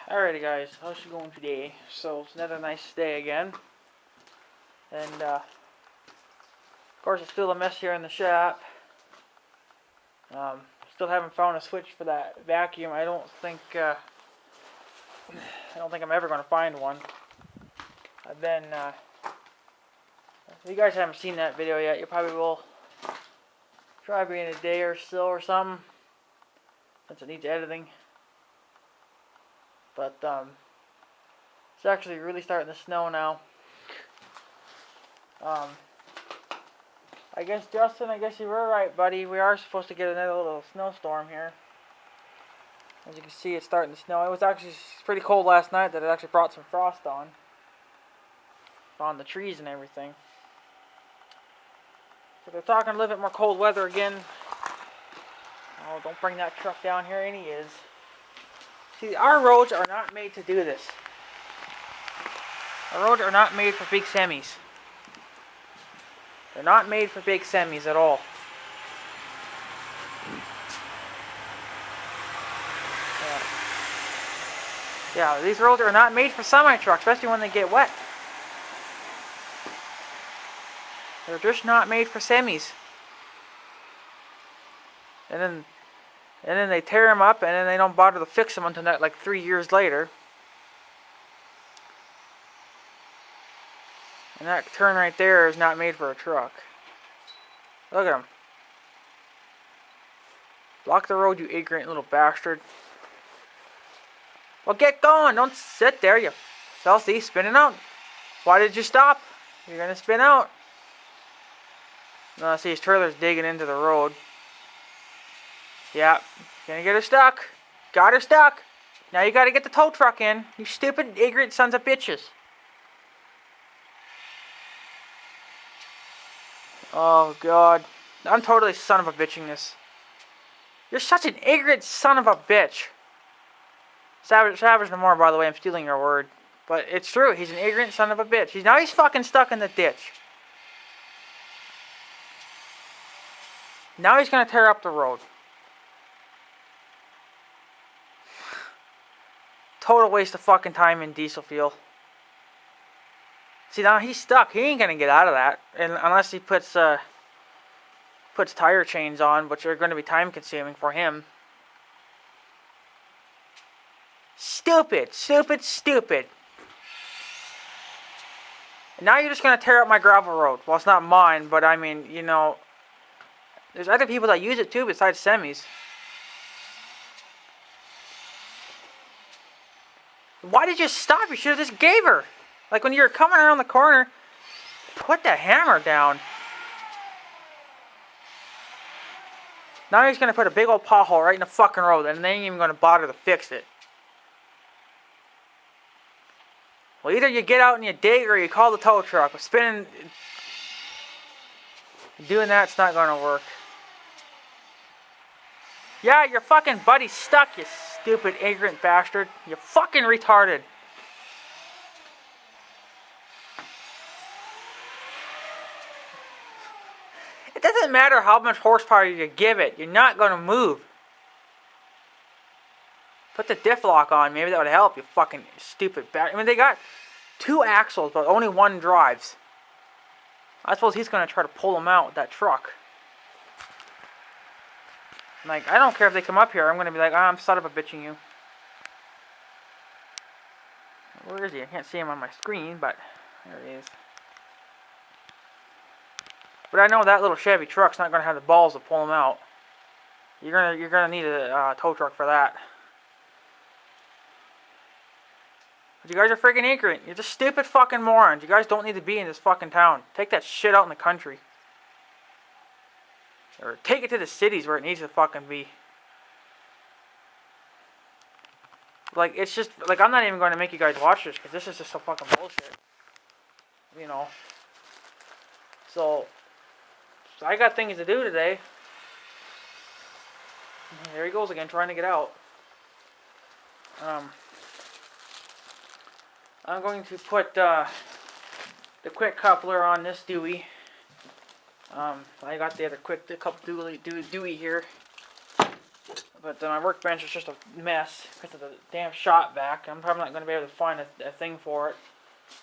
Alrighty guys, how's it going today? So it's another nice day again. And of course it's still a mess here in the shop. Still haven't found a switch for that vacuum. I don't think I'm ever gonna find one. I've been if you guys haven't seen that video yet, you probably will probably in a day or so or something. Since it needs editing. But it's actually really starting to snow now. I guess Justin, you were right, buddy. We are supposed to get another little snowstorm here. As you can see, it's starting to snow. It was actually pretty cold last night that it actually brought some frost on the trees and everything. So they're talking a little bit more cold weather again. Oh, don't bring that truck down here, and he is. See, our roads are not made to do this. Our roads are not made for big semis. They're not made for big semis at all. Yeah, these roads are not made for semi-trucks, especially when they get wet. They're just not made for semis. And then they tear them up, and then they don't bother to fix them until like 3 years later. And that turn right there is not made for a truck. Look at them. Block the road, you ignorant little bastard. Well, get going. Don't sit there, you Chelsea, spinning out. Why did you stop? You're going to spin out. No, see, his trailer's digging into the road. Yeah, gonna get her stuck. Got her stuck. Now you gotta get the tow truck in. You stupid, ignorant sons of bitches. Oh, God. I'm totally son of a bitching this. You're such an ignorant son of a bitch. Savage no more, by the way. I'm stealing your word. But it's true. He's an ignorant son of a bitch. He's fucking stuck in the ditch. Now he's gonna tear up the road. Total waste of fucking time in diesel fuel. See, now he's stuck. He ain't gonna get out of that, unless he puts tire chains on, which are going to be time consuming for him. Stupid, stupid, stupid. And now you're just gonna tear up my gravel road. Well, it's not mine, but I mean, you know, there's other people that use it too besides semis. Why did you stop? You should have just gave her. Like when you were coming around the corner, put the hammer down. Now he's going to put a big old pothole right in the fucking road, and they ain't even going to bother to fix it. Well, either you get out and you dig, or you call the tow truck. But doing that's not going to work. Yeah, your fucking buddy's stuck, you stupid, ignorant bastard. You're fucking retarded. It doesn't matter how much horsepower you give it. You're not going to move. Put the diff lock on. Maybe that would help, you fucking stupid bastard. I mean, they got 2 axles, but only 1 drives. I suppose he's going to try to pull them out with that truck. Like, I don't care if they come up here. I'm going to be like, I'm son of a bitching you. Where is he? I can't see him on my screen, but there he is. But I know that little Chevy truck's not going to have the balls to pull him out. You're gonna need a tow truck for that. But you guys are freaking ignorant. You're just stupid fucking morons. You guys don't need to be in this fucking town. Take that shit out in the country. Or take it to the cities where it needs to fucking be. Like, it's just, like, I'm not even going to make you guys watch this, because this is just so fucking bullshit. You know. So I got things to do today. There he goes again, trying to get out. I'm going to put the quick coupler on this Dewey. I got the other quick couple Dewey here. But my workbench is just a mess because of the damn shop vac. I'm probably not going to be able to find a thing for it.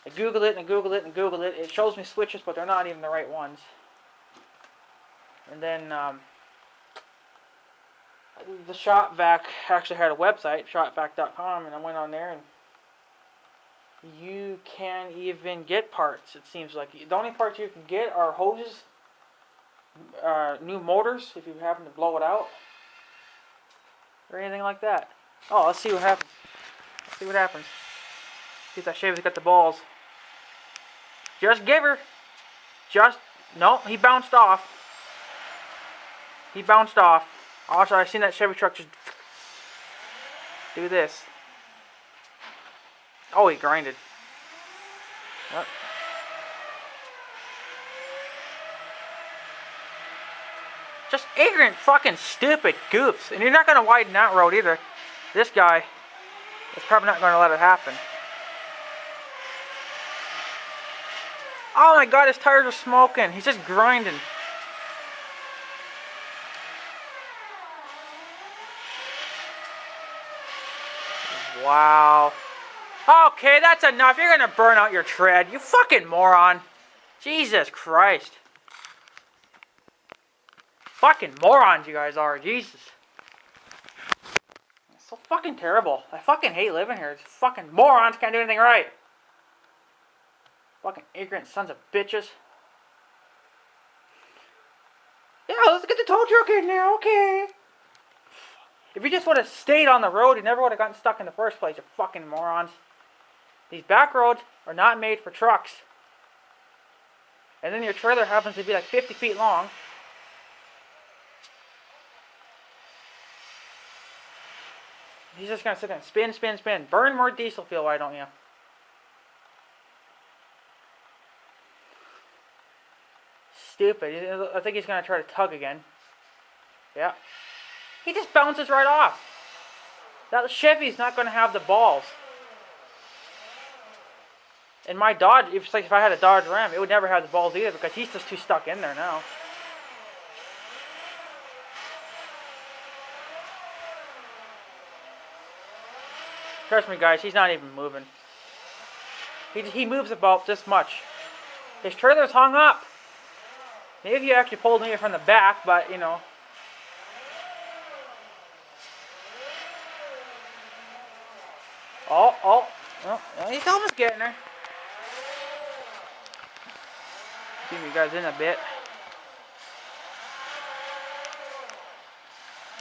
I Googled it and I Googled it and Googled it. It shows me switches, but they're not even the right ones. And then the shop vac actually had a website, shopvac.com, and I went on there and you can't even get parts, it seems like. The only parts you can get are hoses, new motors if you happen to blow it out, or anything like that. Oh, let's see what happens. Let's see what happens. See if that Chevy's got the balls. Just give her. No, he bounced off. He bounced off. Also, I've seen that Chevy truck just do this. Oh, he grinded. Yep. Just ignorant, fucking stupid goofs. And you're not going to widen that road either. This guy is probably not going to let it happen. Oh my god, his tires are smoking. He's just grinding. Wow. Okay, that's enough. You're gonna burn out your tread. You fucking moron. Jesus Christ. Fucking morons you guys are. Jesus. It's so fucking terrible. I fucking hate living here. These fucking morons can't do anything right. Fucking ignorant sons of bitches. Yeah, let's get the tow truck in there, okay. If you just would have stayed on the road, you never would have gotten stuck in the first place, you fucking morons. These back roads are not made for trucks. And then your trailer happens to be like 50 feet long. He's just going to sit there and spin, spin, spin. Burn more diesel fuel, why don't you? Stupid. I think he's going to try to tug again. Yeah. He just bounces right off. That Chevy's not going to have the balls. And my Dodge, if I had a Dodge Ram, it would never have the balls either because he's just too stuck in there now. Trust me, guys, he's not even moving. He moves about this much. His trailer's hung up. Maybe if you actually pulled me from the back, but, you know. Oh, he's almost getting there. Keep you guys in a bit.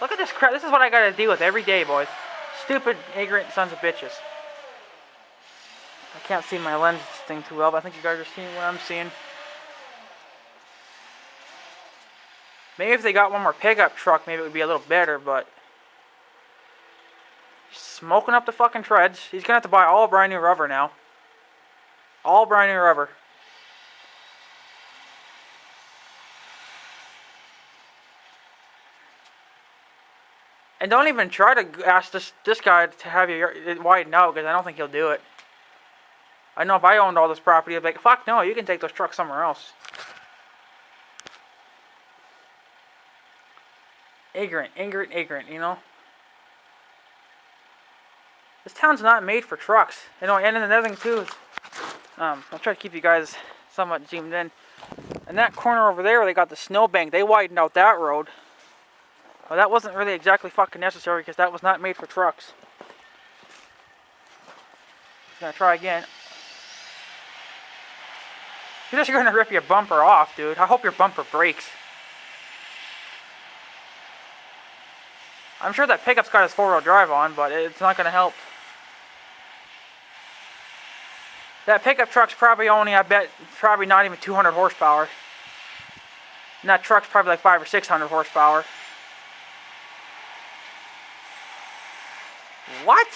Look at this crap. This is what I gotta deal with every day, boys. Stupid, ignorant sons of bitches. I can't see my lens thing too well, but I think you guys are seeing what I'm seeing. Maybe if they got one more pickup truck, maybe it would be a little better, but he's smoking up the fucking treads. He's gonna have to buy all brand new rubber now. All brand new rubber. And don't even try to ask this guy to have it widened out, because I don't think he'll do it. I know if I owned all this property, I'd be like, fuck no, you can take those trucks somewhere else. Ignorant, you know? This town's not made for trucks. You know, and then another thing too is, I'll try to keep you guys somewhat zoomed in. In that corner over there where they got the snowbank, they widened out that road. Well, that wasn't really exactly fucking necessary because that was not made for trucks. Just gonna try again. You're just gonna rip your bumper off, dude. I hope your bumper breaks. I'm sure that pickup's got his four-wheel drive on, but it's not gonna help. That pickup truck's probably only, I bet, probably not even 200 horsepower. And that truck's probably like 500 or 600 horsepower. What?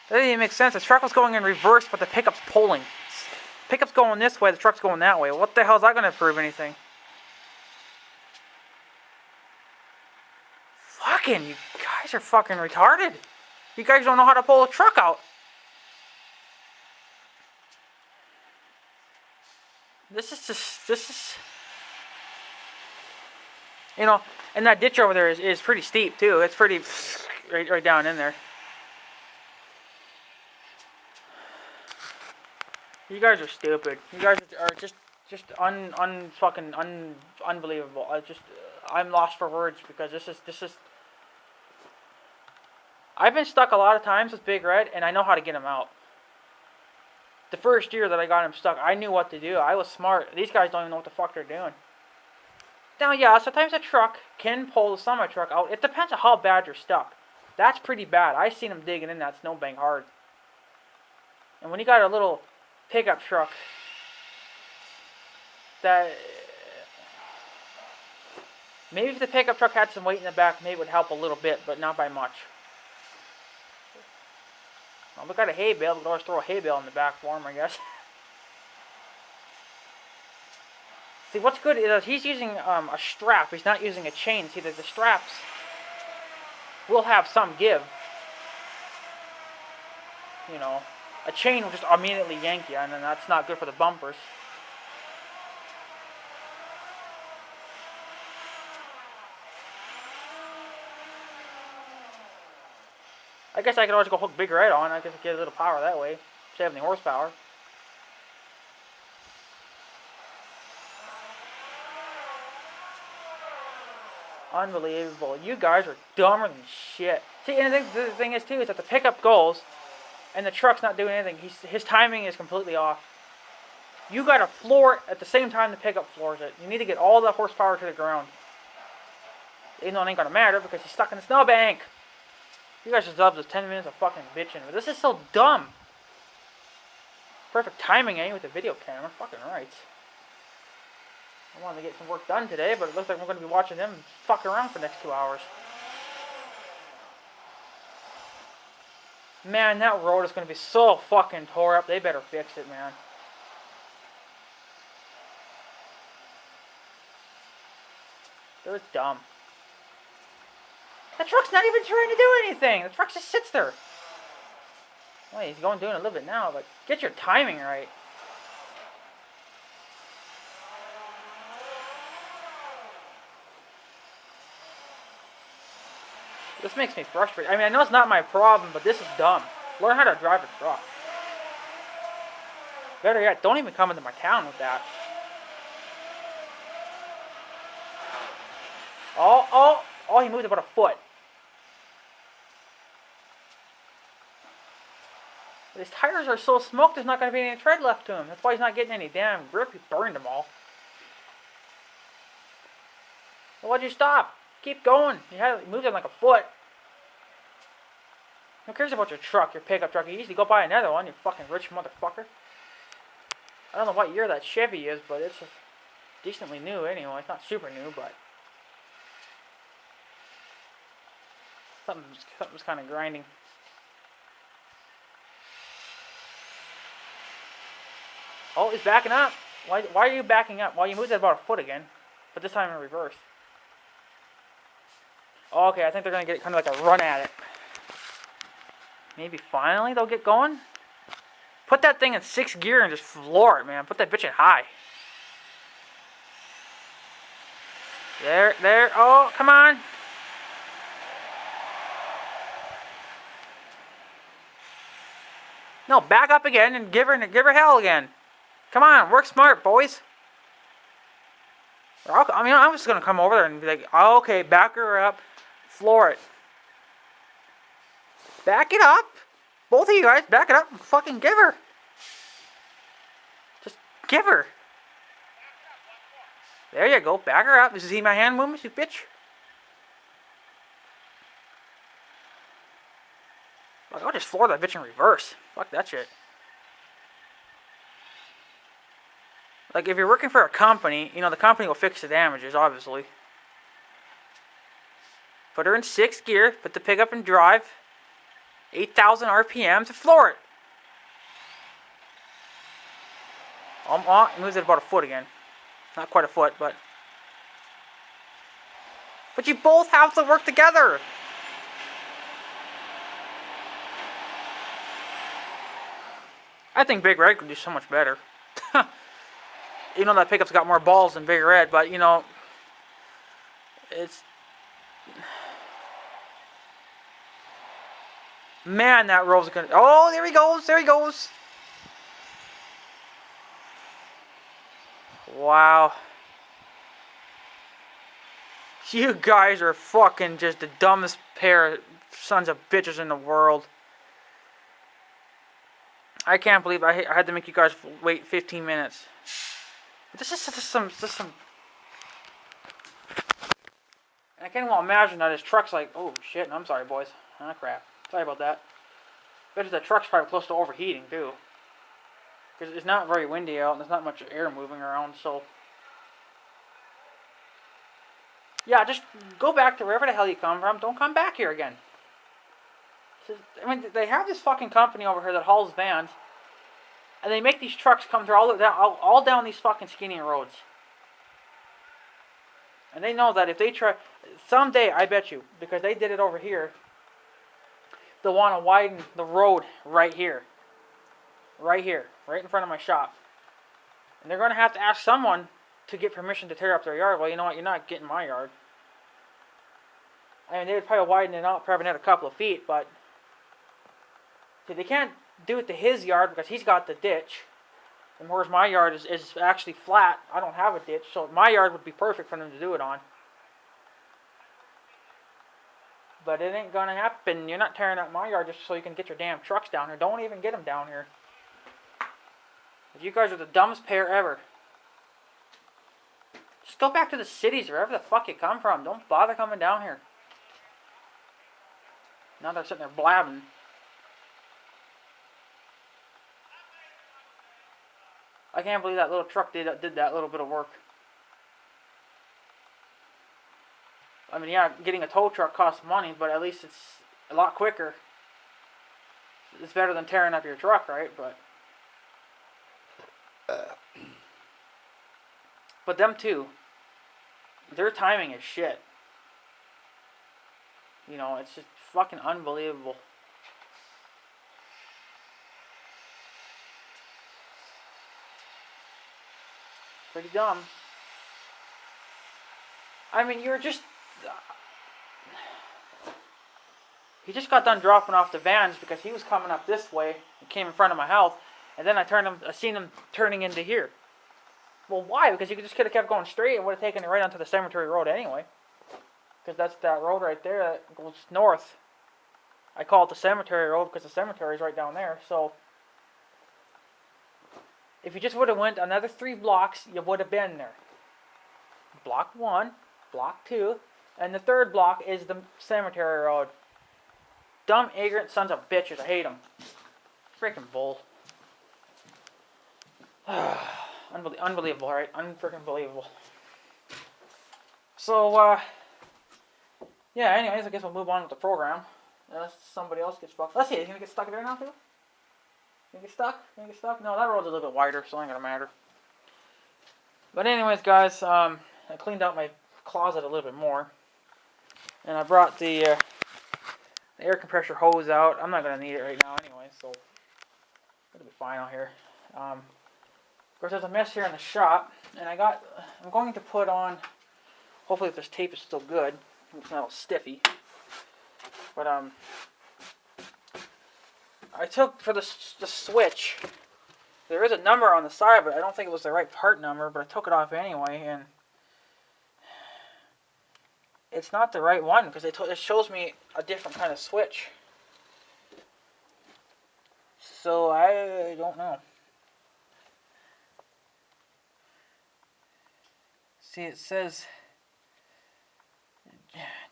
That didn't even make sense. The truck was going in reverse, but the pickup's pulling. Pickup's going this way, the truck's going that way. What the hell is that going to prove anything? Fucking, you guys are fucking retarded. You guys don't know how to pull a truck out. You know, and that ditch over there is pretty steep too. It's pretty right down in there. You guys are stupid. You guys are just unbelievable. I'm lost for words because this is. I've been stuck a lot of times with Big Red, and I know how to get him out. The first year that I got him stuck, I knew what to do. I was smart. These guys don't even know what the fuck they're doing. Now, yeah, sometimes a truck can pull the semi truck out. It depends on how bad you're stuck. That's pretty bad. I seen them digging in that snowbank hard. And when you got a little pickup truck that maybe if the pickup truck had some weight in the back, maybe it would help a little bit, but not by much. Well, we got a hay bale. We can always throw a hay bale in the back for him, I guess. See, what's good is he's using a strap. He's not using a chain. See, the straps will have some give. You know, a chain will just immediately yank you, and then that's not good for the bumpers. I guess I could always go hook Big Red on. I guess I get a little power that way. Saving the horsepower. Unbelievable. You guys are dumber than shit. See, and the thing is, too, is that the pickup goes, and the truck's not doing anything. His timing is completely off. You gotta floor it at the same time the pickup floors it. You need to get all the horsepower to the ground. Even though it ain't gonna matter because he's stuck in the snowbank. You guys just love those 10 minutes of fucking bitching. But this is so dumb. Perfect timing, eh, with the video camera. Fucking right. I wanted to get some work done today, but it looks like we're going to be watching them fuck around for the next 2 hours. Man, that road is going to be so fucking tore up. They better fix it, man. They're dumb. The truck's not even trying to do anything. The truck just sits there. Well, he's doing a little bit now, but get your timing right. This makes me frustrated. I mean, I know it's not my problem, but this is dumb. Learn how to drive a truck. Better yet, don't even come into my town with that. Oh, he moved about a foot. His tires are so smoked, there's not going to be any tread left to him. That's why he's not getting any damn grip. He burned them all. Well, why'd you stop? Keep going. You moved it like a foot. Who cares about your truck, your pickup truck? You usually go buy another one, you fucking rich motherfucker. I don't know what year that Chevy is, but it's decently new anyway. It's not super new, but something's kind of grinding. Oh, he's backing up. Why are you backing up? Well, you moved it about a foot again, but this time in reverse. Oh, okay, I think they're going to get kind of like a run at it. Maybe finally they'll get going. Put that thing in 6th gear and just floor it, man. Put that bitch in high. There. Oh, come on. No, back up again and give her hell again. Come on, work smart, boys. I mean, I'm just going to come over there and be like, oh, okay, back her up, floor it. Back it up. Both of you guys, back it up and fucking give her. Just give her. There you go, back her up. You see my hand movements, you bitch? Like, I'll just floor that bitch in reverse. Fuck that shit. Like, if you're working for a company, you know, the company will fix the damages, obviously. Put her in 6th gear, put the pickup in drive, 8,000 RPM to floor it. Moves it about a foot again. Not quite a foot, but you both have to work together. I think Big Red could do so much better. You know, that pickup's got more balls than Big Red, but, you know, It's... Man, that roll's gonna... Oh, there he goes. There he goes. Wow. You guys are fucking just the dumbest pair of sons of bitches in the world. I can't believe I had to make you guys wait 15 minutes. This is just some... I can't even imagine that his truck's like, oh shit, I'm sorry boys. Ah crap. Sorry about that. Bet the truck's probably close to overheating too. Because it's not very windy out and there's not much air moving around, so... Yeah, just go back to wherever the hell you come from. Don't come back here again. I mean, they have this fucking company over here that hauls vans. And they make these trucks come through all down these fucking skinny roads. And they know that if they try... Someday, I bet you, because they did it over here, they'll want to widen the road right here. Right here. Right in front of my shop. And they're going to have to ask someone to get permission to tear up their yard. Well, you know what? You're not getting my yard. I mean, they would probably widen it out probably another couple of feet, but... See, they can't do it to his yard because he's got the ditch. And whereas my yard is actually flat, I don't have a ditch, so my yard would be perfect for them to do it on. But it ain't gonna happen. You're not tearing up my yard just so you can get your damn trucks down here. Don't even get them down here. You guys are the dumbest pair ever. Just go back to the cities, wherever the fuck you come from. Don't bother coming down here. Now they're sitting there blabbing. I can't believe that little truck did that little bit of work. I mean, yeah, getting a tow truck costs money, but at least it's a lot quicker. It's better than tearing up your truck, right? But them too, their timing is shit. You know, it's just fucking unbelievable. Pretty dumb. I mean, you're just... He just got done dropping off the vans because he was coming up this way and came in front of my house, and then I seen him turning into here. Well, why? Because you just could have kept going straight and would have taken it right onto the cemetery road anyway. Because that's that road right there that goes north. I call it the cemetery road because the cemetery is right down there. So, if you just would have went another 3 blocks, you would have been there. Block 1, block 2, and the 3rd block is the cemetery road. Dumb, ignorant sons of bitches. I hate them. Freaking bull. Unbelievable, right? Unfreaking believable. So, yeah, anyways, I guess we'll move on with the program. Unless somebody else gets fucked. Let's see, is he gonna get stuck there now, too? You get stuck? You get stuck? No, that road's a little bit wider, so it ain't gonna matter. But anyways, guys, I cleaned out my closet a little bit more. And I brought the air compressor hose out. I'm not gonna need it right now anyway, so it'll be fine out here. Of course, there's a mess here in the shop, and I'm going to put on, hopefully if this tape is still good, it's not all stiffy, but I took, for the switch, there is a number on the side, but I don't think it was the right part number, but I took it off anyway, and it's not the right one, because it shows me a different kind of switch. So, I don't know. See, it says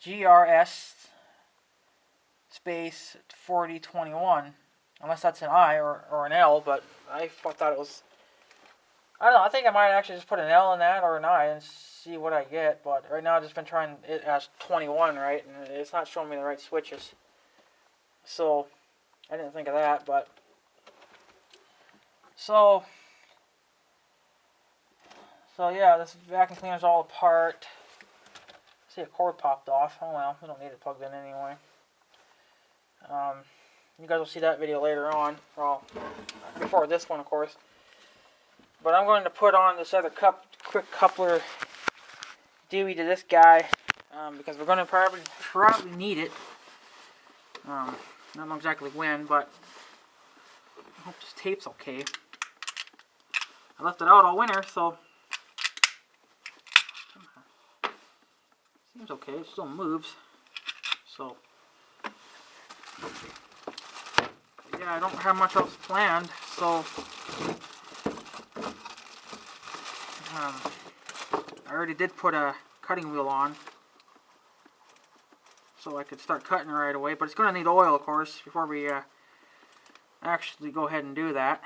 GRS space 4021, unless that's an I or an L, but I thought it was, I don't know, I think I might actually just put an L in that or an I and see what I get, but right now I've just been trying it as 21, right, and it's not showing me the right switches, so I didn't think of that, but, so yeah, this vacuum cleaner's all apart. See, a cord popped off. Oh well, we don't need it plugged in anyway. You guys will see that video later on. Well, before this one, of course. But I'm going to put on this other quick coupler Dewey to this guy. because we're gonna probably need it. I don't know exactly when, but I hope this tape's okay. I left it out all winter, so seems okay. It still moves. So yeah, I don't have much else planned. So I already did put a cutting wheel on, so I could start cutting right away. But it's going to need oil, of course, before we actually go ahead and do that.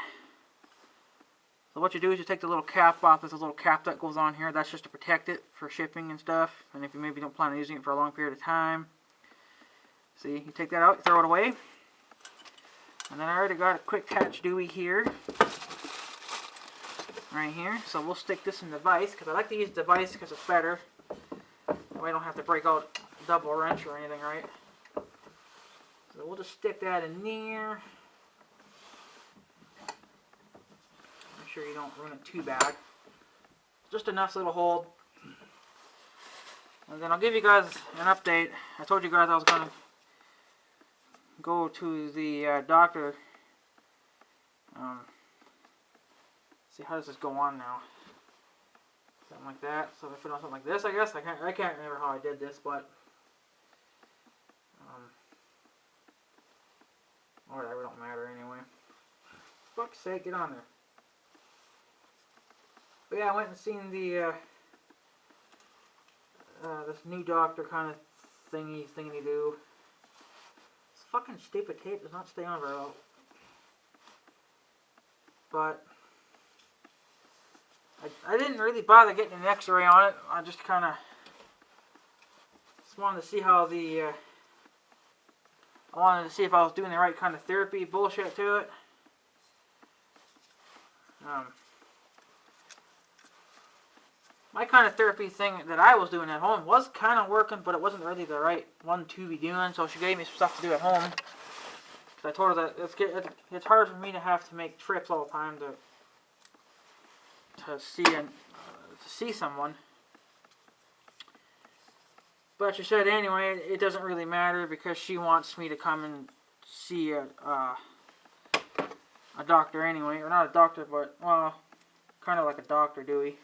So what you do is you take the little cap off. There's a little cap that goes on here. That's just to protect it for shipping and stuff. And if you maybe don't plan on using it for a long period of time. See, you take that out, you throw it away. And then I already got a quick catch dewey here. Right here. So we'll stick this in the vise, because I like to use the vise because it's better. That way I don't have to break out a double wrench or anything, right? So we'll just stick that in there. Make sure you don't ruin it too bad. Just enough so it'll hold. And then I'll give you guys an update. I told you guys I was going to go to the doctor. See, how does this go on now? Something like that. So if I put on something like this, I guess I can't remember how I did this, but whatever, don't matter anyway. Fuck's sake, get on there. But yeah, I went and seen the this new doctor kind of thingy do. This fucking stupid tape does not stay on very well. But I didn't really bother getting an x-ray on it. I just kind of wanted to see how the I wanted to see if I was doing the right kind of therapy bullshit to it. My kind of therapy thing that I was doing at home was kind of working, but it wasn't really the right one to be doing, so she gave me some stuff to do at home. Because I told her that it's hard for me to have to make trips all the time to see someone. But she said anyway, it doesn't really matter because she wants me to come and see a doctor anyway, or not a doctor, but well, kind of like a doctor, Dewey,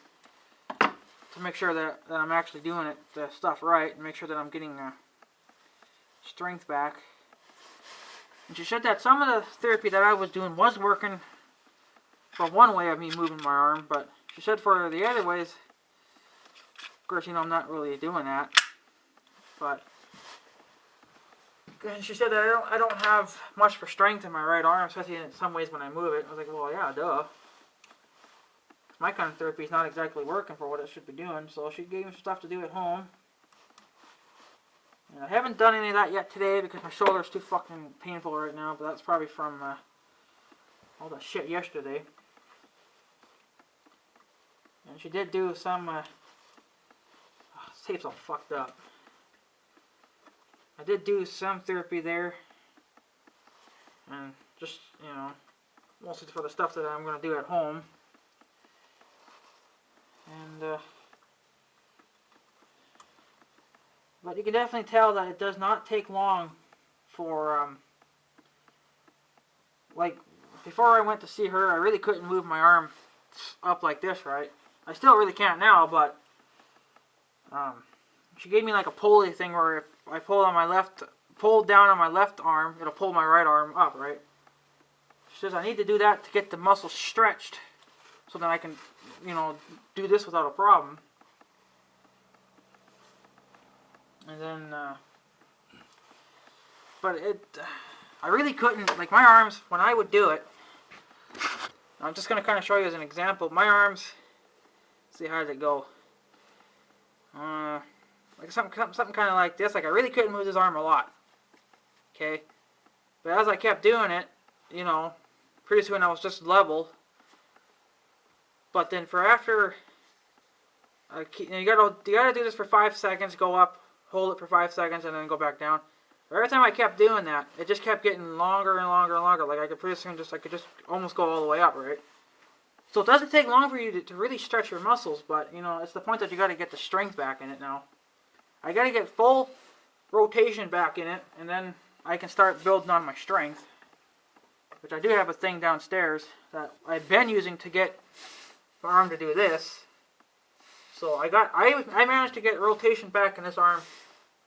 to make sure that I'm actually doing the stuff right, and make sure that I'm getting strength back. And she said that some of the therapy that I was doing was working for one way of me moving my arm, but she said for the other ways, of course, you know, I'm not really doing that. But and she said that I don't have much for strength in my right arm, especially in some ways when I move it. I was like, well, yeah, duh. My kind of therapy is not exactly working for what it should be doing, so she gave me some stuff to do at home. And I haven't done any of that yet today because my shoulder's too fucking painful right now, but that's probably from all the shit yesterday. And she did do some this tape's all fucked up. I did do some therapy there, and just, you know, mostly for the stuff that I'm going to do at home. And but you can definitely tell that it does not take long for like before I went to see her, I really couldn't move my arm up like this, right? I still really can't now, but she gave me like a pulley thing where if I pull down on my left arm, it'll pull my right arm up, right? She says I need to do that to get the muscle stretched so that I can, you know, do this without a problem. And then, but I really couldn't, like my arms, when I would do it, I'm just going to kind of show you as an example, my arms, see how did it go, like something kind of like this, like I really couldn't move this arm a lot, okay, but as I kept doing it, you know, pretty soon I was just level, but then for after, you gotta do this for 5 seconds, go up, hold it for 5 seconds, and then go back down. Every time I kept doing that, it just kept getting longer and longer and longer. Like I could pretty soon I could just almost go all the way up, right? So it doesn't take long for you to really stretch your muscles, but you know, it's the point that you got to get the strength back in it now. I gotta get full rotation back in it, and then I can start building on my strength. Which I do have a thing downstairs that I've been using to get my arm to do this. So I managed to get rotation back in this arm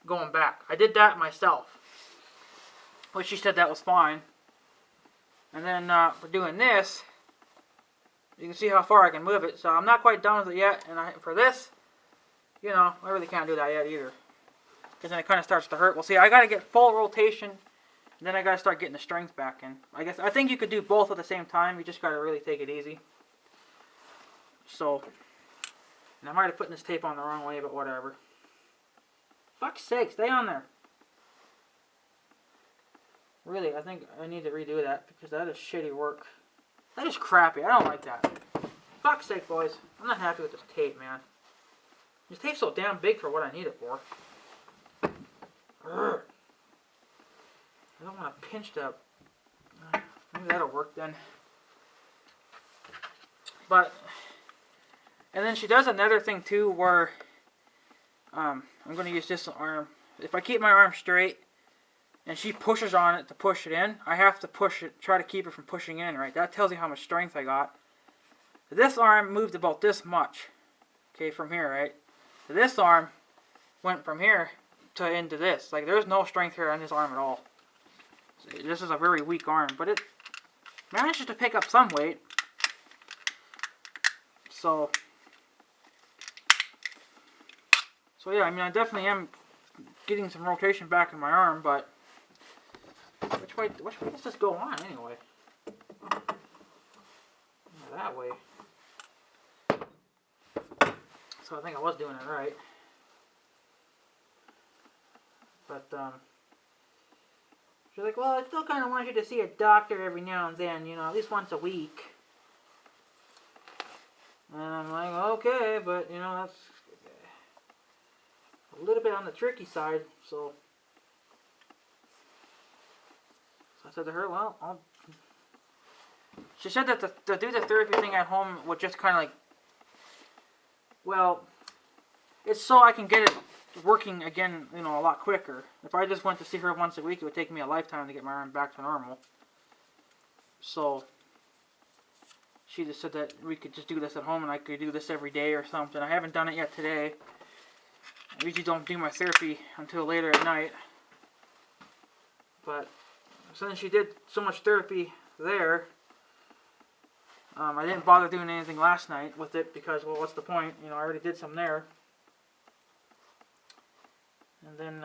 going back. I did that myself. Which she said that was fine. And then for doing this, you can see how far I can move it. So I'm not quite done with it yet. And for this, you know, I really can't do that yet either. Because then it kind of starts to hurt. Well, see, I got to get full rotation. And then I got to start getting the strength back in. I think you could do both at the same time. You just got to really take it easy. So, and I might have put this tape on the wrong way, but whatever. Fuck's sake, stay on there. Really, I think I need to redo that because that is shitty work. That is crappy. I don't like that. Fuck's sake, boys. I'm not happy with this tape, man. This tape's so damn big for what I need it for. Urgh. I don't want to pinch that. Maybe that'll work then. But, and then she does another thing too where I'm going to use this arm. If I keep my arm straight and she pushes on it to push it in, I have to push it, try to keep it from pushing in, right? That tells you how much strength I got. This arm moved about this much, okay, from here, right? So this arm went from here to into this. Like, there's no strength here on this arm at all. So this is a very weak arm, but it manages to pick up some weight. So yeah, I mean, I definitely am getting some rotation back in my arm, but which way does this go on anyway? That way. So I think I was doing it right. But she's like, well, I still kind of want you to see a doctor every now and then, you know, at least once a week. And I'm like, okay, but, you know, that's a little bit on the tricky side, so I said to her, well, she said that to do the therapy thing at home would just kind of like, well, it's so I can get it working again, you know, a lot quicker. If I just went to see her once a week, it would take me a lifetime to get my arm back to normal. So she just said that we could just do this at home and I could do this every day or something. I haven't done it yet today. I usually don't do my therapy until later at night. But since she did so much therapy there, I didn't bother doing anything last night with it because, well, what's the point? You know, I already did some there. And then,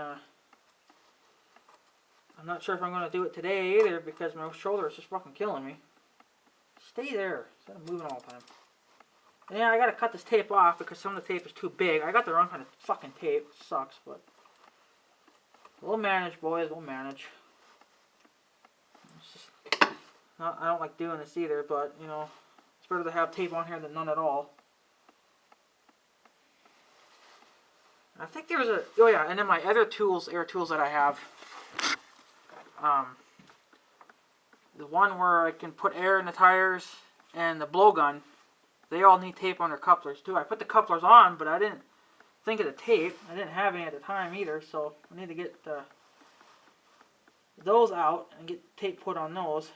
I'm not sure if I'm going to do it today either because my shoulder is just fucking killing me. Stay there instead of moving all the time. And yeah, I got to cut this tape off because some of the tape is too big. I got the wrong kind of fucking tape. It sucks, but we'll manage, boys. We'll manage. It's just I don't like doing this either, but, you know, it's better to have tape on here than none at all. I think there's a, oh yeah, and then my other tools, air tools that I have, the one where I can put air in the tires and the blowgun, they all need tape on their couplers too. I put the couplers on, but I didn't think of the tape. I didn't have any at the time either, so I need to get those out and get tape put on those.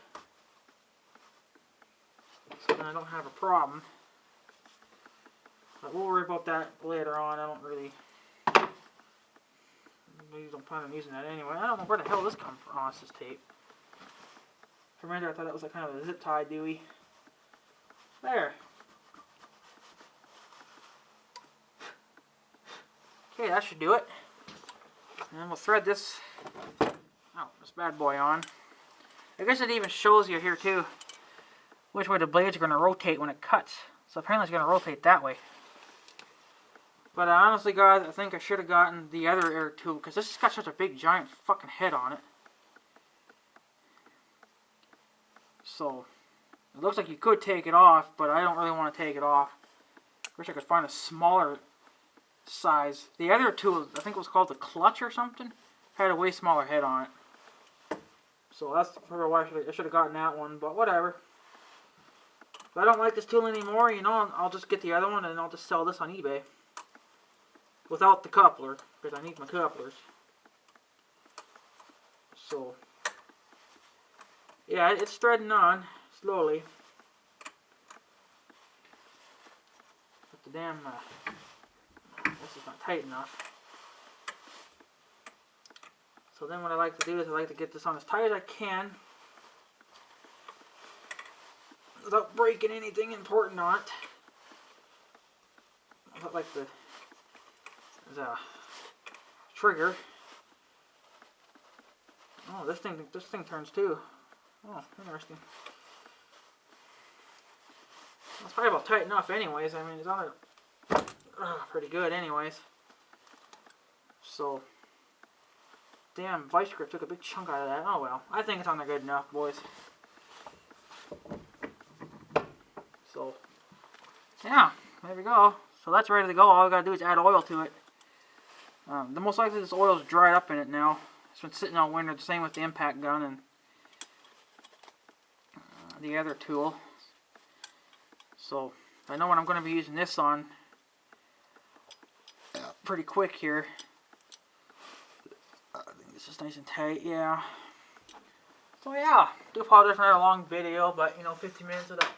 So then I don't have a problem. But we'll worry about that later on. I don't really, I don't plan on using that anyway. I don't know where the hell this comes from. Oh, it's this tape. For a minute I thought that was like kind of a zip tie Dewey. There. Okay, that should do it. And then we'll thread this bad boy on. I guess it even shows you here too which way the blades are going to rotate when it cuts. So apparently it's going to rotate that way. But honestly, guys, I think I should have gotten the other air tool because this has got such a big giant fucking head on it. So it looks like you could take it off, but I don't really want to take it off. Wish I could find a smaller size. The other tool, I think it was called the clutch or something, had a way smaller head on it. So that's probably why I should have gotten that one, but whatever. If I don't like this tool anymore, you know, I'll just get the other one and I'll just sell this on eBay. without the coupler, because I need my couplers. So, yeah, it's threading on slowly. But the damn, this is not tight enough. So then what I like to do is I like to get this on as tight as I can without breaking anything important on it. I like the trigger. Oh, this thing turns too. Oh, interesting. It's probably about tight enough anyways. I mean, it's on it pretty good anyways. So, damn, vice grip took a big chunk out of that. Oh well, I think it's on there good enough, boys. So, yeah, there we go. So that's ready to go. All I gotta do is add oil to it. The most likely this oil's dried up in it now. It's been sitting all winter. The same with the impact gun and the other tool. So I know what I'm going to be using this on pretty quick here. I think this is nice and tight, yeah. So yeah, do apologize for not a long video, but you know, 15 minutes of that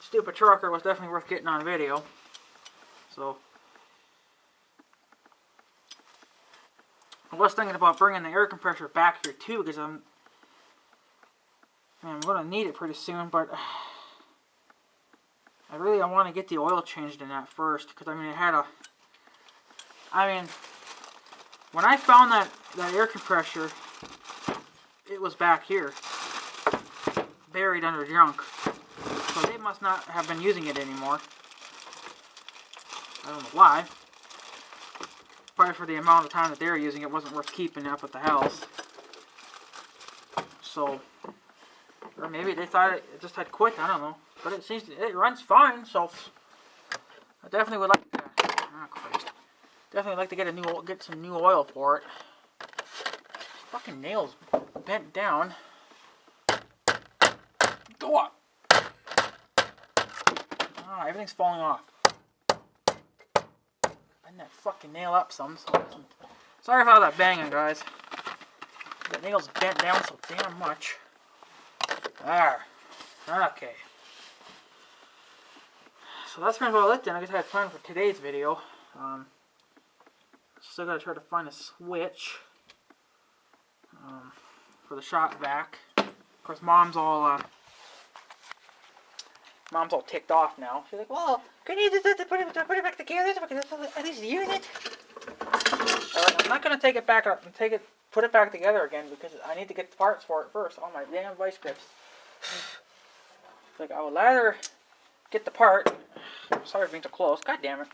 stupid trucker was definitely worth getting on video. So I was thinking about bringing the air compressor back here too, because I'm going to need it pretty soon, but I want to get the oil changed in that first, because I mean when I found that air compressor, it was back here, buried under junk, so they must not have been using it anymore. I don't know why. Probably for the amount of time that they were using it wasn't worth keeping up at the house. So, or maybe they thought it just had quit, I don't know. But it seems it runs fine, so I definitely would like to. Oh Christ! Definitely like to get some new oil for it. Fucking nails bent down. Go up. Ah, everything's falling off. Bend that fucking nail up some. Sorry about that banging, guys. That nail's bent down so damn much. Okay. So that's pretty much it then. I guess I had planned for today's video. Still gotta try to find a switch for the shop vac. Of course, mom's all ticked off now. She's like, "Well, can you just put it back together? At least use it." I'm not gonna take it back up and put it back together again, because I need to get the parts for it first. Oh my damn vice grips! Like, I would rather get the part. Sorry for being so close. God damn it.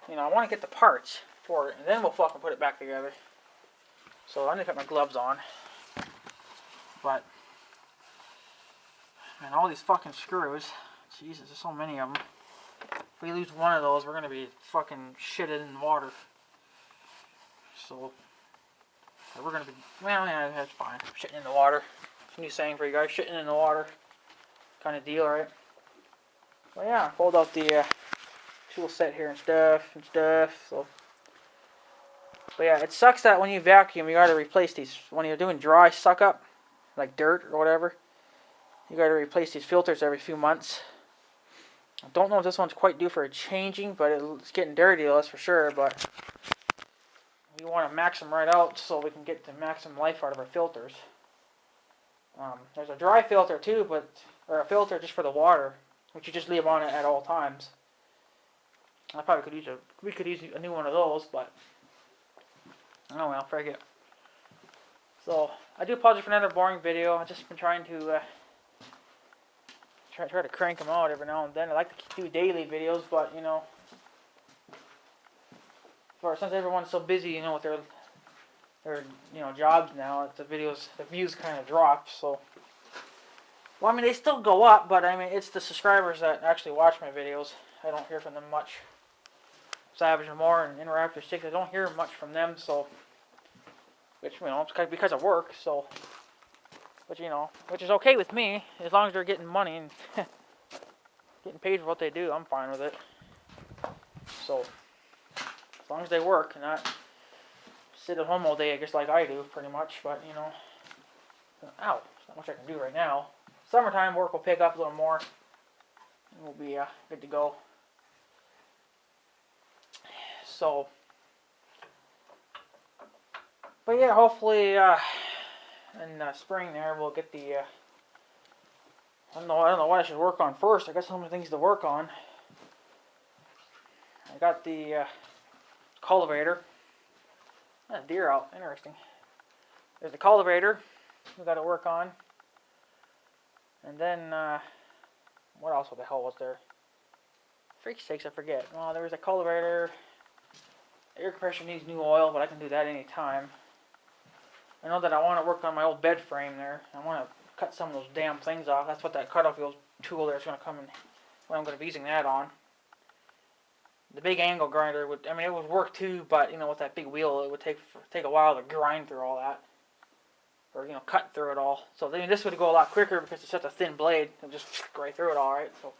You know, I want to get the parts for it, and then we'll fucking put it back together. So I need to put my gloves on. But, man, all these fucking screws. Jesus, there's so many of them. If we lose one of those, we're going to be fucking shitted in the water. So, we're going to be, well, yeah, that's fine. Shitting in the water. It's a new saying for you guys. Shitting in the water. Kind of deal, right? Well, yeah, pulled out the tool set here and stuff. So, but yeah, it sucks that when you vacuum, you gotta replace these. When you're doing dry suck up, like dirt or whatever, you gotta replace these filters every few months. I don't know if this one's quite due for a changing, but it's getting dirty, that's for sure. But we want to max them right out so we can get the maximum life out of our filters. There's a dry filter too, or a filter just for the water, which you just leave on it at all times. We could use a new one of those, but oh well, frig it. So I do apologize for another boring video. I've just been trying to try to crank them out every now and then. I like to do daily videos, but you know, since everyone's so busy, you know, with their jobs now, the views kind of drop. So, well, I mean, they still go up, but I mean, it's the subscribers that actually watch my videos. I don't hear from them much. Savage and More and Interactive 6, I don't hear much from them, so, which, you know, it's because of work, so, but, you know, which is okay with me, as long as they're getting money and getting paid for what they do, I'm fine with it. So, as long as they work and not sit at home all day, I guess, like I do, pretty much. But, you know, ow, there's not much I can do right now. Summertime work will pick up a little more, and we'll be good to go. So, but yeah, hopefully in spring there we'll get the. I don't know what I should work on first. I got so many things to work on. I got the cultivator. Deer out, interesting. There's the cultivator we got to work on, and then what else? What the hell was there? Freak sakes, I forget. Well, there was a cultivator. Air compressor needs new oil, but I can do that anytime. I know that I want to work on my old bed frame there. I want to cut some of those damn things off. That's what that cutoff tool there is going to come in. What I'm going to be using that on. The big angle grinder would, I mean, it would work too, but you know, with that big wheel, it would take a while to grind through all that, or you know, cut through it all. So I mean, this would go a lot quicker because it's such a thin blade. It'll just right through it all, right? So,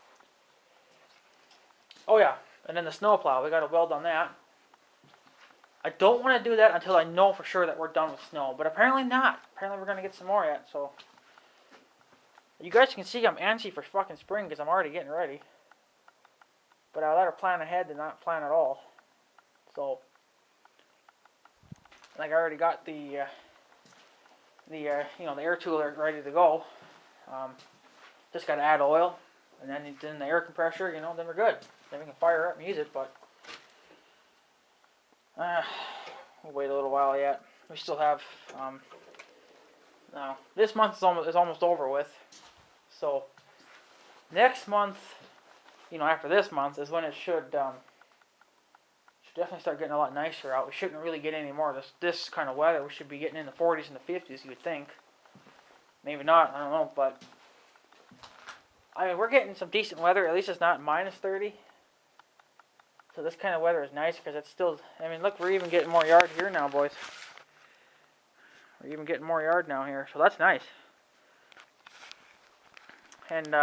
oh yeah, and then the snow plow, we got to weld on that. I don't want to do that until I know for sure that we're done with snow, but apparently not. Apparently we're going to get some more yet, so. You guys can see I'm antsy for fucking spring because I'm already getting ready. But I'd rather plan ahead than not plan at all. So, like I already got the you know, the air tool ready to go. Just got to add oil, and then the air compressor, you know, then we're good. Then we can fire up and use it, but we'll wait a little while yet. We still have, no, this month is almost over with. So, next month, you know, after this month is when it should definitely start getting a lot nicer out. We shouldn't really get any more of this kind of weather. We should be getting in the 40s and the 50s, you would think. Maybe not, I don't know, but I mean, we're getting some decent weather. At least it's not minus 30. So this kind of weather is nice because it's still, I mean, look, we're even getting more yard here now, boys. We're even getting more yard now here, so that's nice. And,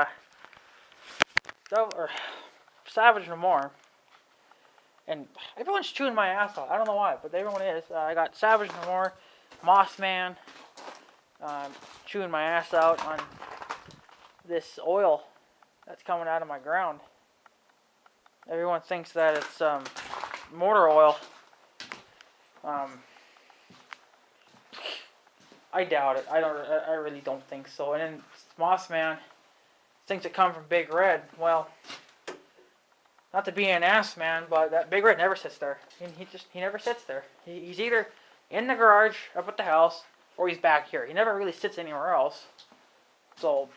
Savage No More. And everyone's chewing my ass off. I don't know why, but everyone is. I got Savage No More, Moss Man, chewing my ass out on this oil that's coming out of my ground. Everyone thinks that it's motor oil. I doubt it. I really don't think so. And then Moss Man thinks it comes from Big Red. Well, not to be an ass man, but that Big Red never sits there. He never sits there. He's either in the garage up at the house or he's back here. He never really sits anywhere else. So,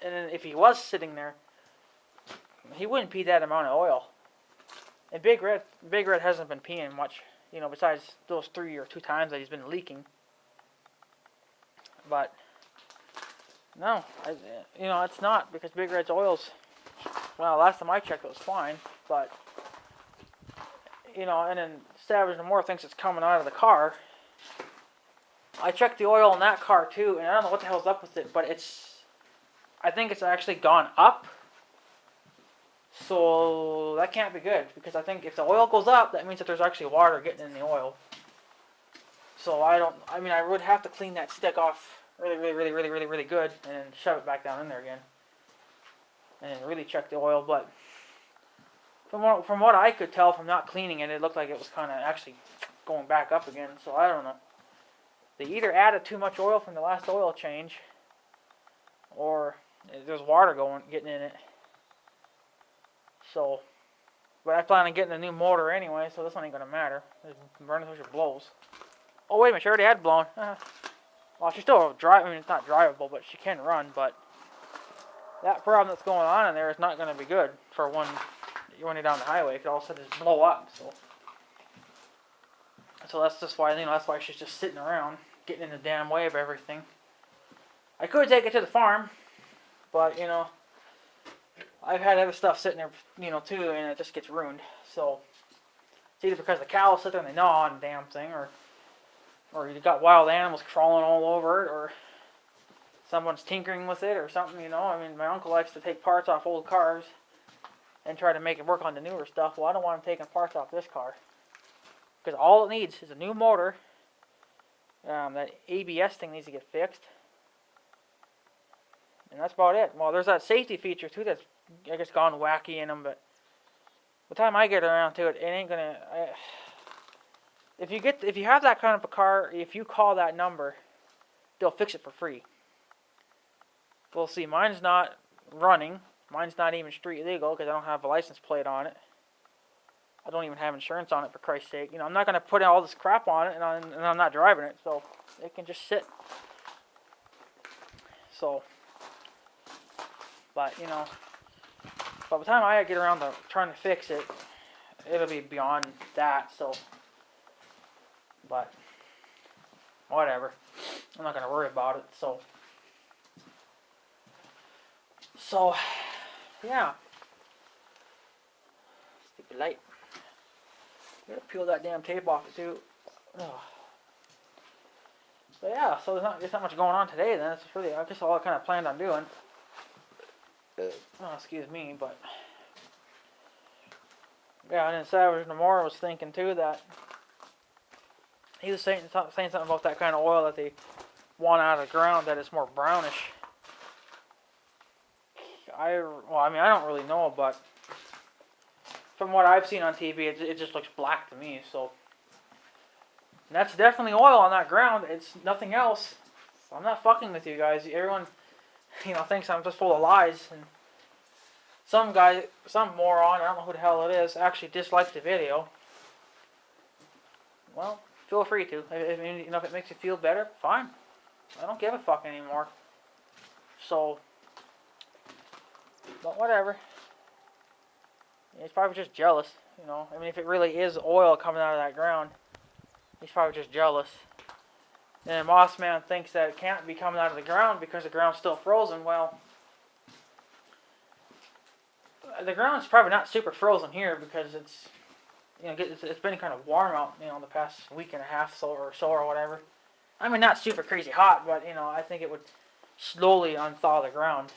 and then if he was sitting there, he wouldn't pee that amount of oil. And Big Red hasn't been peeing much, you know, besides those 3 or 2 times that he's been leaking. But no, you know, it's not, because Big Red's oil's, well, last time I checked it was fine, but you know, and then Savage No More thinks it's coming out of the car. I checked the oil in that car too, and I don't know what the hell's up with it, but I think it's actually gone up. So that can't be good, because I think if the oil goes up, that means that there's actually water getting in the oil. So I mean, I would have to clean that stick off really good, and then shove it back down in there again, and then really check the oil. But from what I could tell from not cleaning it, it looked like it was kind of actually going back up again. So I don't know. They either added too much oil from the last oil change, or there's water getting in it. So, but I plan on getting a new motor anyway, so this one ain't gonna matter. Burn until she blows. Oh wait a minute, she already had blown. Well, she's still I mean, it's not drivable, but she can run. But that problem that's going on in there is not gonna be good for when you're down the highway. It could all of a sudden just blow up. So that's just why, you know, that's why she's just sitting around, getting in the damn way of everything. I could take it to the farm, but you know, I've had other stuff sitting there, you know, too, and it just gets ruined. So it's either because the cows sit there and they gnaw on the damn thing, or you got wild animals crawling all over it, or someone's tinkering with it or something, you know. I mean, my uncle likes to take parts off old cars and try to make it work on the newer stuff. Well, I don't want him taking parts off this car. Because all it needs is a new motor. That ABS thing needs to get fixed. And that's about it. Well, there's that safety feature too that's, I guess, gone wacky in them, but by the time I get around to it, it ain't gonna. If you have that kind of a car, if you call that number, they'll fix it for free. We'll see. Mine's not running. Mine's not even street legal because I don't have a license plate on it. I don't even have insurance on it, for Christ's sake. You know, I'm not gonna put all this crap on it, and I'm not driving it, so it can just sit. So, but you know, by the time I get around to trying to fix it, it'll be beyond that. So, but whatever. I'm not gonna worry about it. So yeah. Stupid light. Gotta peel that damn tape off it too. Ugh. But yeah, so there's not much going on today then. It's really, I guess, all I kind of planned on doing. Oh, excuse me, but yeah, and then Savage Namora was thinking too that he was saying something about that kind of oil that they want out of the ground, that it's more brownish. I don't really know, but from what I've seen on TV, it just looks black to me. So, and that's definitely oil on that ground. It's nothing else. So I'm not fucking with you guys. Everyone, thinks I'm just full of lies. And some guy, some moron, I don't know who the hell it is, actually disliked the video. Well, feel free to. If it makes you feel better, fine. I don't give a fuck anymore. So, but whatever. He's probably just jealous, if it really is oil coming out of that ground, he's probably just jealous. And Moss Man thinks that it can't be coming out of the ground because the ground's still frozen. Well, the ground's probably not super frozen here because it's been kind of warm out, the past week and a half or whatever. I mean, not super crazy hot, but I think it would slowly unthaw the ground.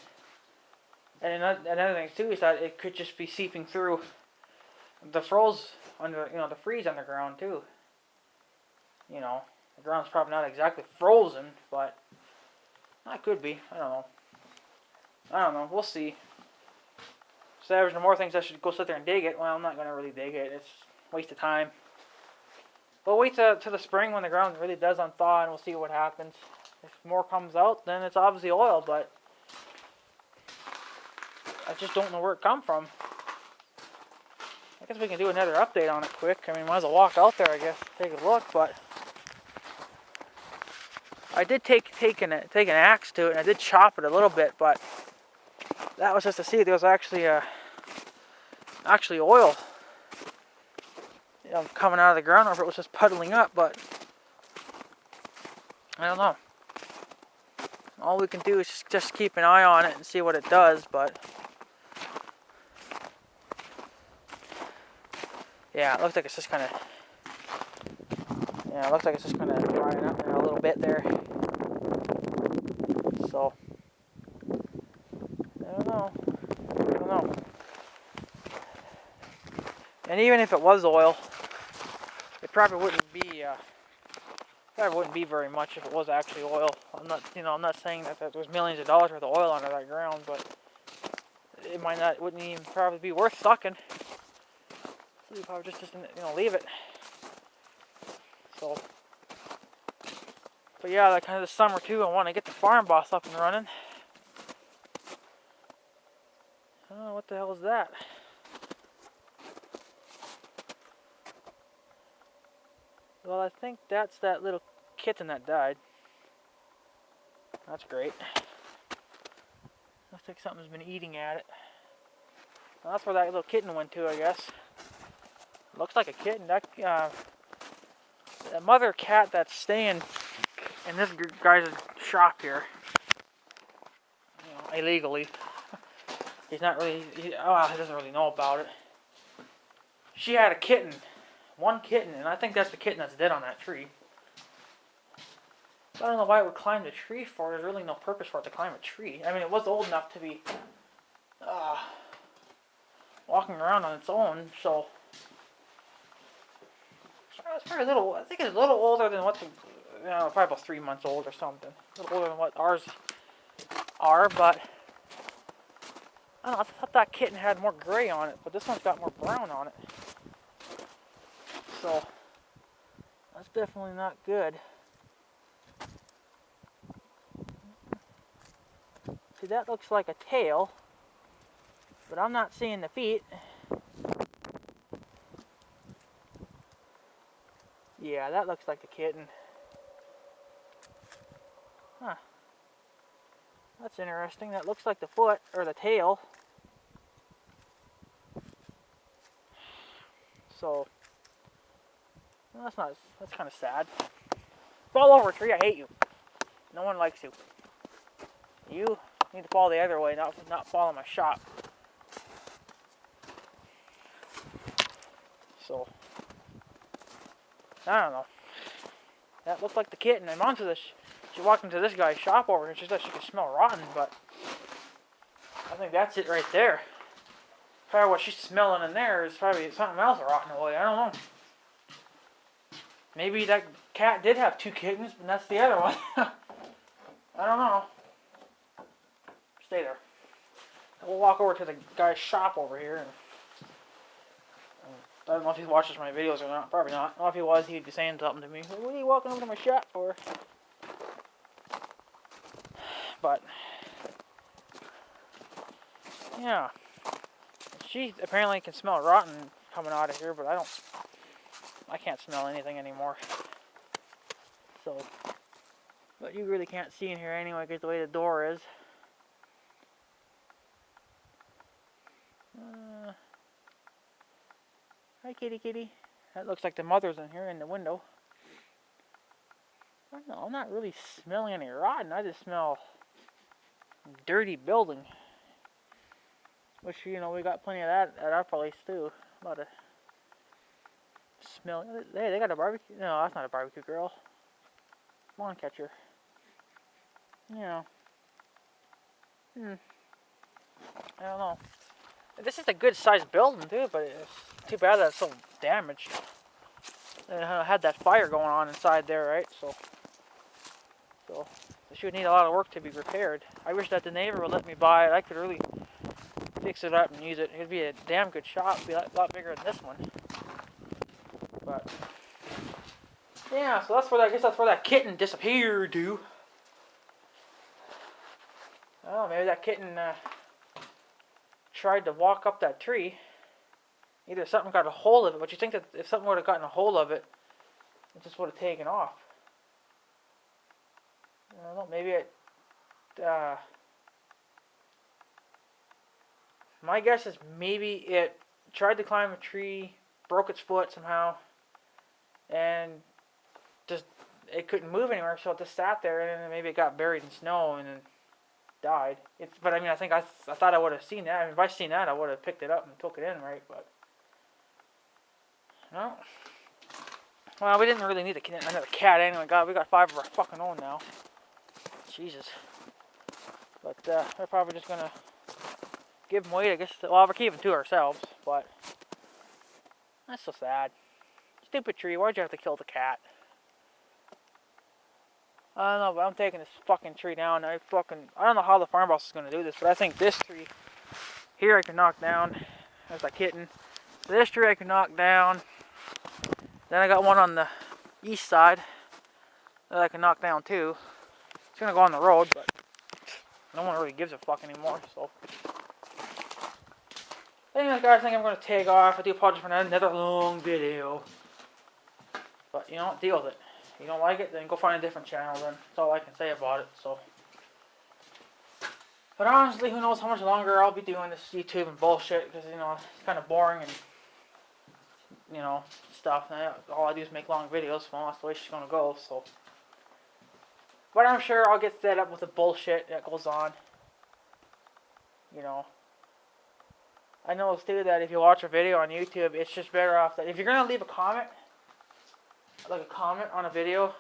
And another thing too is that it could just be seeping through the froze under, the freeze underground too. The ground's probably not exactly frozen, but it could be. I don't know. We'll see. Savage No More thinks I should go sit there and dig it. Well, I'm not gonna really dig it. It's a waste of time. But wait till the spring when the ground really does unthaw, and we'll see what happens. If more comes out, then it's obviously oil, but I just don't know where it come from. I guess we can do another update on it quick. I mean, might as well walk out there, I guess, take a look. But I did take an axe to it, and I did chop it a little bit. But that was just to see if there was actually oil, coming out of the ground, or if it was just puddling up. But I don't know. All we can do is just keep an eye on it and see what it does. But yeah, it looks like it's just kind of drying up there a little bit there. So I don't know. And even if it was oil, it probably wouldn't be very much if it was actually oil. I'm not saying that there's millions of dollars worth of oil under that ground, but it wouldn't even probably be worth sucking. So you probably just leave it. So, but yeah, that kind of this summer too, I want to get the farm boss up and running. Oh, what the hell is that? Well, I think that's that little kitten that died. That's great. Looks like something's been eating at it. Well, that's where that little kitten went to, I guess. Looks like a kitten. That mother cat that's staying in this guy's shop here, illegally. He doesn't really know about it. She had a kitten. One kitten, and I think that's the kitten that's dead on that tree. I don't know why it would climb the tree for. There's really no purpose for it to climb a tree. I mean, it was old enough to be walking around on its own, so I It's probably a little. I think it's a little older than what the, probably about 3 months old or something. A little older than what ours are, but I don't know. I thought that kitten had more gray on it, but this one's got more brown on it. So that's definitely not good. See, that looks like a tail, but I'm not seeing the feet. Yeah, that looks like the kitten. Huh. That's interesting. That looks like the foot, or the tail. So, well, that's kind of sad. Fall over, tree, I hate you. No one likes you. You need to fall the other way, not fall in my shop. So, I don't know. That looked like the kitten. And Mom said she walked into this guy's shop over here and she said she could smell rotten, but I think that's it right there. Probably what she's smelling in there is probably something else rotting away. I don't know. Maybe that cat did have 2 kittens, but that's the other one. I don't know. Stay there. We'll walk over to the guy's shop over here. And I don't know if he watches my videos or not. Probably not. If he was, he'd be saying something to me. What are you walking over to my shop for? But, yeah. She apparently can smell rotten coming out of here, but I can't smell anything anymore. So, but you really can't see in here anyway because the way the door is. Hi, kitty, kitty. That looks like the mother's in here in the window. I don't know, I'm not really smelling any rotten. I just smell dirty building. Which, we got plenty of that at our place too. A lot of smell. Hey, they got a barbecue. No, that's not a barbecue grill. Lawn catcher. I don't know. This is a good sized building too, but it's too bad that it's so damaged. It had that fire going on inside there, right? So it should need a lot of work to be repaired. I wish that the neighbor would let me buy it. I could really fix it up and use it. It'd be a damn good shop. It'd be a lot bigger than this one. But yeah, so I guess that's where that kitten disappeared to. Oh, maybe that kitten tried to walk up that tree. Either something got a hold of it, but you think that if something would have gotten a hold of it, it just would have taken off. I don't know, maybe it, my guess is maybe it tried to climb a tree, broke its foot somehow, and just, it couldn't move anywhere, so it just sat there, and then maybe it got buried in snow, and then died. But I mean, I thought I would have seen that. I mean, if I seen that, I would have picked it up and took it in, right? But no. Well, we didn't really need another cat anyway. God, we got 5 of our fucking own now. Jesus. But we're probably just gonna give them away. I guess. Well, we're keeping 2 ourselves, but that's so sad. Stupid tree. Why'd you have to kill the cat? I don't know, but I'm taking this fucking tree down. I don't know how the farmhouse is going to do this, but I think this tree here I can knock down. There's a kitten. This tree I can knock down. Then I got one on the east side that I can knock down too. It's going to go on the road, but no one really gives a fuck anymore, so. Anyways, guys, I think I'm going to take off. I do apologize for another long video. But, deal with it. If you don't like it, then go find a different channel, then. That's all I can say about it, so. But honestly, who knows how much longer I'll be doing this YouTube and bullshit, because, it's kind of boring and, stuff. And all I do is make long videos, well, that's the way she's going to go, so. But I'm sure I'll get fed up with the bullshit that goes on. I know too that if you watch a video on YouTube, it's just better off that if you're going to leave a comment, like a comment on a video,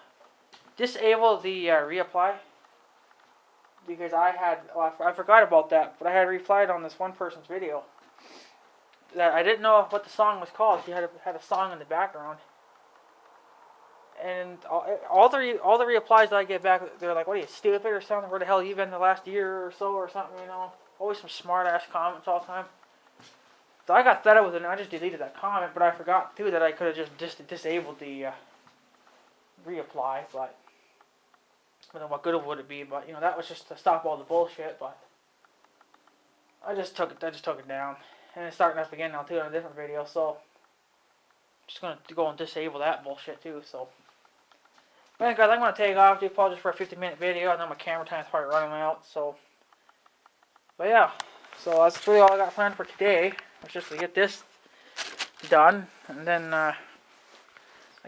disable the reapply, because I forgot about that, but I had replied on this one person's video that I didn't know what the song was called. She had a song in the background, And all the replies that I get back, they're like, "What are you, stupid or something? Where the hell you been the last year or so or something?" You know, always some smart ass comments all the time. So I got fed up with it and I just deleted that comment. But I forgot too that I could have just disabled the reapply. But I don't know what good would it be. But you know, that was just to stop all the bullshit. But I just took it down, and it's starting up again now too on a different video. So I'm just gonna go and disable that bullshit too. So. Well, guys, I'm going to take off. Do apologize for a 50-minute video. I know my camera time is probably running out. So, but yeah. So that's really all I got planned for today. Was just to get this done. And then, I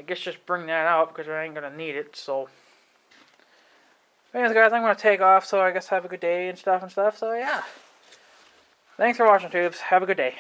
guess just bring that out because I ain't going to need it. So, anyways, guys, I'm going to take off. So I guess have a good day and stuff. So, yeah. Thanks for watching, tubes. Have a good day.